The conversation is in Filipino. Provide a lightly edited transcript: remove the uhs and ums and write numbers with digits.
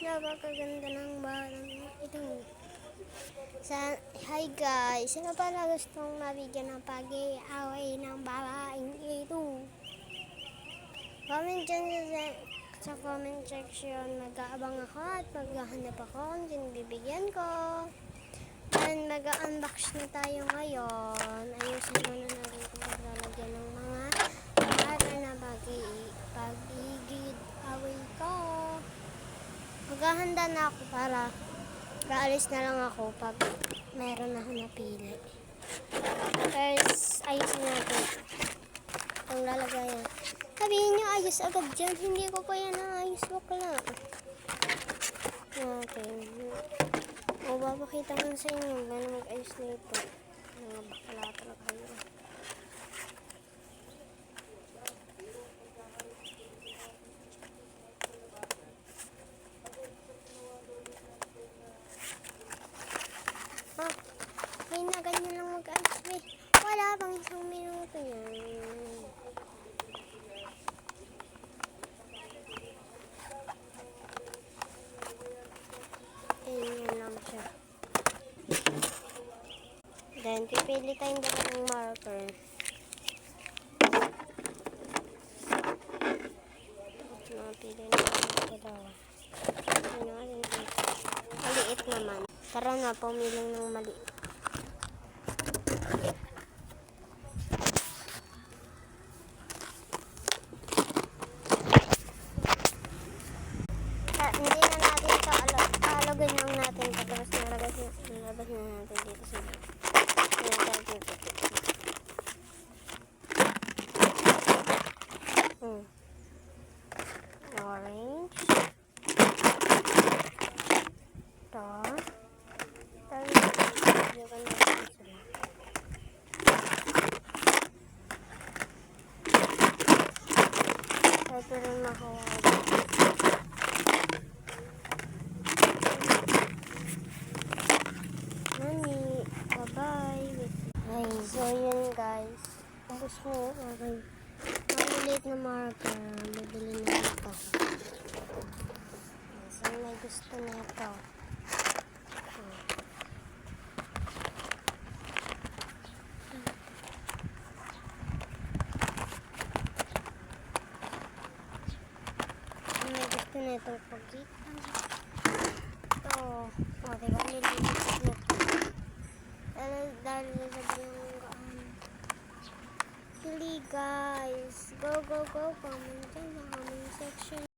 Napakaganda ng barang ito. Hi guys, sino pala gustong mabigyan ng pag-iaway ng babaeng ito? Comment dyan sa comment section. Mag-aabang ako at maghahanap ako kung sino bibigyan ko. And mag-unbox na tayo ngayon. Ayusin muna natin kung maglalagyan ng mga para na pag-iaway ko. Maghahanda na ako para aalis na lang ako pag meron na ako napili. First, ayusin natin itong lalagayan. Sabihin nyo, ayos agad dyan. Hindi ko pa yan naayos. Bakla. Okay. O, papakita ko sa inyo gano'n mag-ayos na ito. Mga bakla talaga kayo. May na ganyan lang mag-ayos. Wala pang isang minuto yan. Ganyan lang siya. Then, pipili tayong dalawang marker. Napili na natin dalawa. Maliit naman. Tara na, pumili ng maliit. Hindi na natin ito alagan lang natin ito. Tapos nalabas na natin dito sa orange. Ito. Ito rin makuha. Bye-bye. Ay, so yun guys. Tapos mo, okay. Maliit na marker. Bibili na ito. So, may gusto na ito. May gusto na itong pagkita. Ito. O, diba? Nililipat na ito. Dahil sabihin ko, guys, go, comment dyan sa comment section.